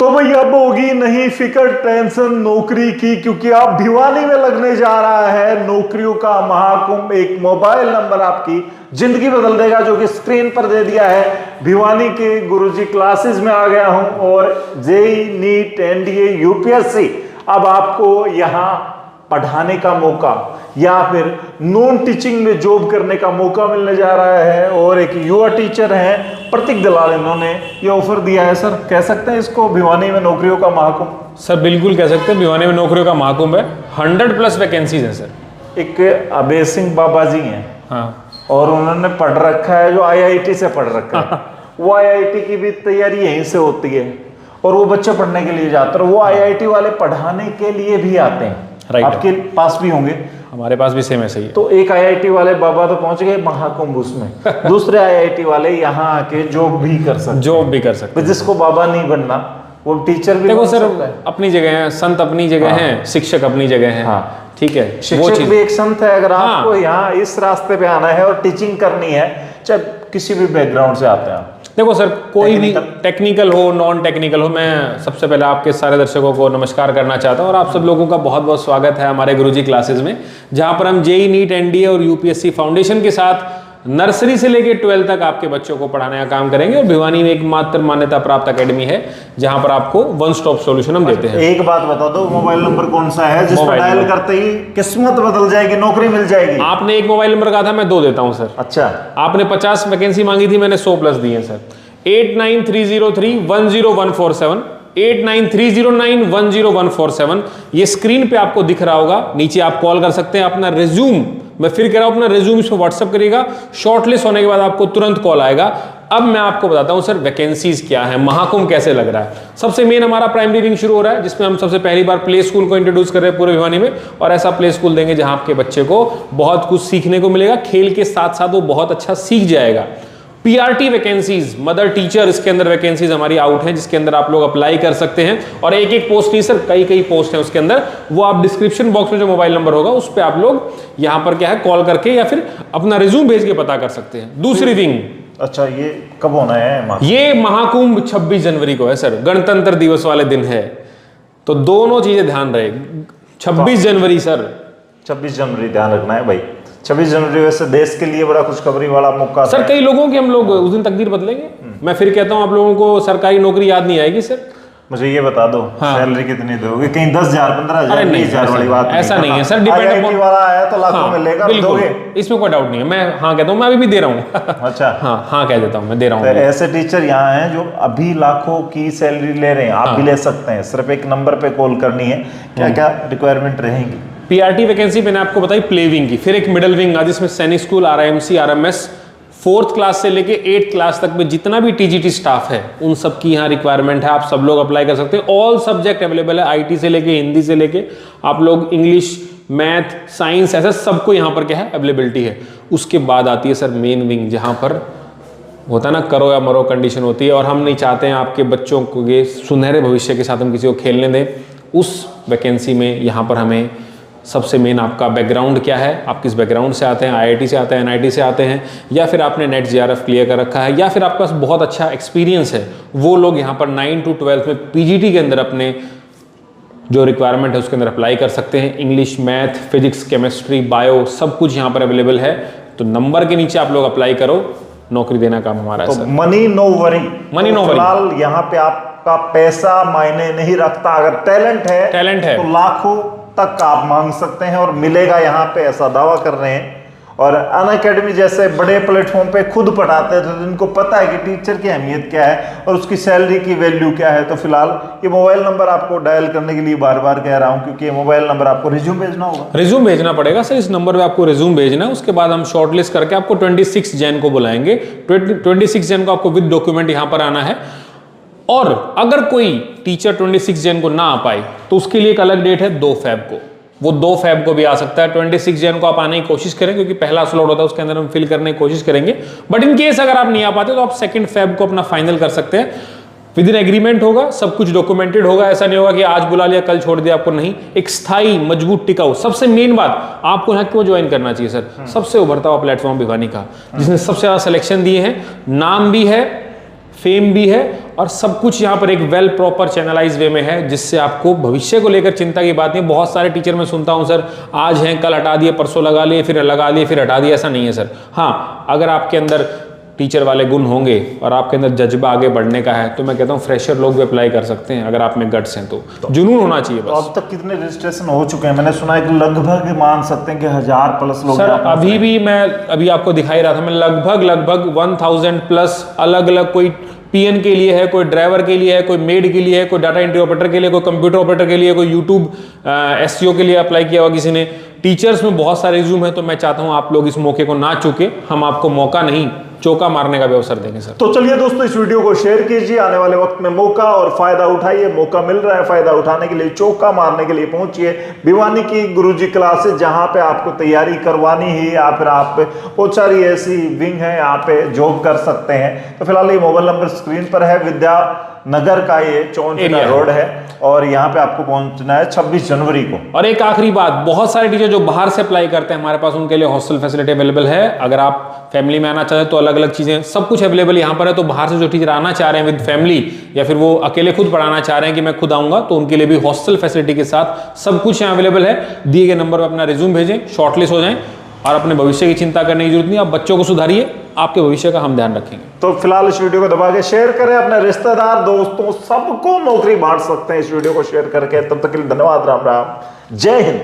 तो भाई अब होगी नहीं फिक्र टेंशन नौकरी की, क्योंकि आप भिवानी में लगने जा रहा है नौकरियों का महाकुंभ। एक मोबाइल नंबर आपकी जिंदगी बदल देगा, जो कि स्क्रीन पर दे दिया है। भिवानी के गुरुजी क्लासेस में आ गया हूं और जेई नीट एनडीए यूपीएससी अब आपको यहां पढ़ाने का मौका या फिर नॉन टीचिंग में जॉब करने का मौका मिलने जा रहा है। और एक युवा टीचर हैं प्रतीक दलाल, इन्होंने ये ऑफर दिया है। सर कह सकते हैं इसको भिवानी में नौकरियों का महाकुंभ? सर बिल्कुल कह सकते हैं, भिवानी में नौकरियों का महाकुंभ है। 100+ वैकेंसीज है सर। एक अभय सिंह बाबा जी हैं, हाँ, और उन्होंने पढ़ रखा है, जो आईआईटी से पढ़ रखा है। वो आईआईटी की भी तैयारी यहीं से होती है और वो बच्चे पढ़ने के लिए जाते हैं। वो आईआईटी वाले पढ़ाने के लिए भी आते हैं। आपके पास भी होंगे? हमारे पास भी सेम ऐसा ही है। तो एक आईआईटी वाले बाबा तो पहुंच गए महाकुंभ उसमें, दूसरे आईआईटी वाले यहाँ आके जॉब भी कर सकते, जिसको बाबा नहीं बनना वो टीचर भी। देखो सर, अपनी जगह है, संत अपनी जगह हैं, शिक्षक अपनी जगह हैं। हाँ, ठीक है, शिक्षक भी एक संत है। अगर आपको यहाँ इस रास्ते पे आना है और टीचिंग करनी है, चाहे किसी भी बैकग्राउंड से आते हैं। देखो सर, कोई भी टेक्निकल हो नॉन टेक्निकल हो, मैं सबसे पहले आपके सारे दर्शकों को नमस्कार करना चाहता हूं और आप सब लोगों का बहुत बहुत स्वागत है हमारे गुरुजी क्लासेस में, जहां पर हम जेई नीट एनडीए और यूपीएससी फाउंडेशन के साथ नर्सरी से लेकर 12 तक आपके बच्चों को पढ़ाने का काम करेंगे। और भिवानी में एकमात्र मान्यता प्राप्त अकेडमी है जहां पर आपको वन स्टॉप सॉल्यूशन हम देते हैं। एक बात बता दो, मोबाइल नंबर कौन सा है जिस पर डायल करते ही किस्मत बदल जाएगी, नौकरी मिल जाएगी? आपने एक मोबाइल नंबर कहा था, मैं 2 देता हूं सर। अच्छा, आपने 50 वैकेंसी मांगी थी, मैंने 100+ दी है सर। 8930310147, 8930910147, ये स्क्रीन पे आपको दिख रहा होगा। नीचे आप कॉल कर सकते हैं। अपना रिज्यूम, मैं फिर कह रहा हूं, अपना रिज्यूम इस पर व्हाट्सअप करिएगा। शॉर्टलिस्ट होने के बाद आपको तुरंत कॉल आएगा। अब मैं आपको बताता हूं सर वैकेंसीज क्या है, महाकुंभ कैसे लग रहा है। सबसे मेन हमारा प्राइमरी विंग शुरू हो रहा है, जिसमें हम सबसे पहली बार प्ले स्कूल को इंट्रोड्यूस कर रहे हैं पूरे भिवानी में। और ऐसा प्ले स्कूल देंगे जहां आपके बच्चे को बहुत कुछ सीखने को मिलेगा, खेल के साथ साथ वो बहुत अच्छा सीख जाएगा। पीआरटी वैकेंसीज, मदर टीचर, इसके अंदर वैकेंसीज हमारी आउट है, जिसके अंदर आप लोग अप्लाई कर सकते हैं। और एक एक पोस्ट नहीं सर, कई पोस्ट है उसके अंदर। वो आप डिस्क्रिप्शन बॉक्स में जो मोबाइल नंबर होगा उस पर आप लोग यहां पर क्या है कॉल करके या फिर अपना रिज्यूम भेज के पता कर सकते हैं। दूसरी विंग, अच्छा, ये कब होना है? ये महाकुंभ 26 जनवरी को है सर, गणतंत्र दिवस वाले दिन है। तो दोनों चीजें ध्यान रहे। 26 जनवरी सर, 26 जनवरी ध्यान रखना है भाई। 26 जनवरी वैसे देश के लिए बड़ा खुशखबरी वाला मौका सर। कई लोगों की हम लोग उस दिन तकदीर बदलेंगे। मैं फिर कहता हूं, आप लोगों को सरकारी नौकरी याद नहीं आएगी सर। मुझे ये बता दो, हाँ, सैलरी कितनी दोगे? कहीं 10,000 15,000 20,000 वाली बात ऐसा नहीं है सर। डिपेंड वाला आया तो लाखों में लेगा, दोगे? इसमें कोई डाउट नहीं है। मैं हाँ कहता हूँ, मैं अभी भी दे रहा हूँ। अच्छा, हाँ कह देता हूँ, मैं दे रहा हूँ। ऐसे टीचर यहाँ हैं जो अभी लाखों की सैलरी ले रहे हैं, आप भी ले सकते हैं। सिर्फ एक नंबर पे कॉल करनी है। क्या क्या रिक्वायरमेंट रहेंगी? पीआरटी वैकेंसी मैंने आपको बताई प्ले विंग की, फिर एक मिडिल विंग आ जिसमें सैनिक school, RMC, RMS, 4th class से लेके 8th क्लास तक में जितना भी टीजीटी स्टाफ है उन सब की यहाँ रिक्वायरमेंट है। आप सब लोग अप्लाई कर सकते हैं। ऑल सब्जेक्ट अवेलेबल है, आईटी से लेके हिंदी से लेके आप लोग इंग्लिश, मैथ, साइंस, ऐसा सबको यहाँ पर क्या है अवेलेबिलिटी है। उसके बाद आती है सर मेन विंग, जहाँ पर होता है ना करो या मरो कंडीशन होती है, और हम नहीं चाहते हैं आपके बच्चों को ये सुनहरे भविष्य के साथ हम किसी को खेलने दें। उस वैकेंसी में यहाँ पर हमें सबसे मेन आपका बैकग्राउंड क्या है, आप किस बैकग्राउंड से आते हैं, आईआईटी से आते हैं, एनआईटी से आते हैं, या फिर आपने नेट जेआरएफ क्लियर कर रखा है, या फिर आपके पास बहुत अच्छा एक्सपीरियंस है। वो लोग यहाँ पर 9 to 12 में पीजीटी के अंदर अपने जो रिक्वायरमेंट है उसके अंदर अप्लाई कर सकते हैं। English, math, physics, chemistry, bio सब कुछ यहाँ पर अवेलेबल है। तो नंबर के नीचे आप लोग अप्लाई करो, नौकरी देना काम हमारा है sir. Money no worry, money no worry. फिलहाल यहाँ पे आपका पैसा मायने नहीं रखता। अगर टैलेंट है तो लाखों तक आप मांग सकते हैं और मिलेगा यहाँ पे, ऐसा दावा कर रहे हैं। और अनअकैडमी जैसे बड़े प्लेटफॉर्म पे खुद पढ़ाते हैं, तो जिनको पता है कि टीचर की अहमियत क्या है और उसकी सैलरी की वैल्यू क्या है। तो फिलहाल ये मोबाइल नंबर आपको डायल करने के लिए बार बार कह रहा हूँ, क्योंकि ये मोबाइल नंबर आपको रिज्यूम भेजना होगा। रिज्यूम भेजना पड़ेगा सर, इस नंबर पे आपको रिज्यूम भेजना है। उसके बाद हम शॉर्टलिस्ट करके आपको 26 जैन को बुलाएंगे। 26 जैन को आपको विद डॉक्यूमेंट यहाँ पर आना है। और अगर कोई टीचर 26 जैन को ना आ पाए तो उसके लिए एक अलग डेट है 2 फेब को। वो 2 फेब को भी आ सकता है। 26 जैन को आप आने की कोशिश करें, क्योंकि पहला स्लॉट होता है उसके अंदर हम फिल करने की कोशिश करेंगे। बट इन केस अगर आप नहीं आ पाते तो आप 2 फेब को अपना फाइनल कर सकते हैं। विद इन एग्रीमेंट होगा, सब कुछ डॉक्यूमेंटेड होगा। ऐसा नहीं होगा कि आज बुला लिया कल छोड़ दिया आपको, नहीं। एक स्थायी मजबूत टिकाऊ, सबसे मेन बात आपको यहाँ क्यों ज्वाइन करना चाहिए सर, सबसे उभरता हुआ प्लेटफॉर्म भिवानी का, जिसने सबसे ज्यादा सिलेक्शन दिए हैं, नाम भी है, फेम भी है और सब कुछ यहाँ पर एक वेल प्रॉपर चैनलाइज वे में है, जिससे आपको भविष्य को लेकर चिंता की बात नहीं। बहुत सारे टीचर मैं सुनता हूँ सर आज हैं कल हटा दिए, परसों लगा लिए, फिर लगा लिए, फिर हटा दिए। ऐसा नहीं है सर। हाँ, अगर आपके अंदर टीचर वाले गुण होंगे और आपके अंदर जज्बा आगे बढ़ने का है तो मैं कहता हूँ फ्रेशर लोग भी अप्लाई कर सकते हैं, अगर आप में गट्स हैं तो जुनून होना चाहिए बस। तो अब तक कितने रजिस्ट्रेशन हो चुके हैं? मैंने सुना है कि लगभग मान सकते हैं कि 1000 प्लस लोग। सर अभी भी मैं अभी आपको दिखाई रहा था, मैं लगभग 1000 प्लस अलग अलग, कोई पीएन के लिए है, कोई ड्राइवर के लिए है, कोई मेड के लिए है, कोई डाटा एंट्री ऑपरेटर के लिए, कोई कंप्यूटर ऑपरेटर के लिए, कोई यूट्यूब एसईओ के लिए अप्लाई किया हुआ किसी ने। टीचर्स में बहुत सारे रिज्यूम है, तो मैं चाहता हूं आप लोग इस मौके को ना चूके। हम आपको मौका नहीं चौका मारने का भी अवसर देंगे सर। तो चलिए दोस्तों, इस वीडियो को शेयर कीजिए, आने वाले वक्त में मौका और फायदा उठाइए। मौका मिल रहा है, फायदा उठाने के लिए, चौका मारने के लिए पहुंचिए भिवानी की गुरुजी क्लासेस, जहां पे आपको तैयारी करवानी है या फिर आप बहुत सारी ऐसी विंग है यहाँ पे जॉब कर सकते हैं। तो फिलहाल ये मोबाइल नंबर स्क्रीन पर है, विद्यानगर का ये चौंचना रोड है और यहाँ पे आपको पहुंचना है 26 जनवरी को। और एक आखिरी बात, बहुत सारे टीचर जो बाहर से अप्लाई करते हैं हमारे पास, उनके लिए हॉस्टल फैसिलिटी अवेलेबल है। अगर आप फैमिली में आना चाहते हैं तो अलग अलग चीजें, सब कुछ अवेलेबल यहाँ पर है। तो बाहर से जो टीचर आना चाह रहे हैं विद फैमिली या फिर वो अकेले खुद पढ़ाना चाह रहे हैं कि मैं खुद आऊंगा, तो उनके लिए भी हॉस्टल फैसिलिटी के साथ सब कुछ यहाँ अवेलेबल है। दिए गए नंबर पर अपना रिज्यूम भेजें, शॉर्टलिस्ट हो जाएं और अपने भविष्य की चिंता करने की जरूरत नहीं। आप बच्चों को सुधारिए, आपके भविष्य का हम ध्यान रखेंगे। तो फिलहाल इस वीडियो को दबा के शेयर करें, अपने रिश्तेदार दोस्तों सबको नौकरी बांट सकते हैं इस वीडियो को शेयर करके। तब तक के लिए धन्यवाद, राम राम, जय हिंद।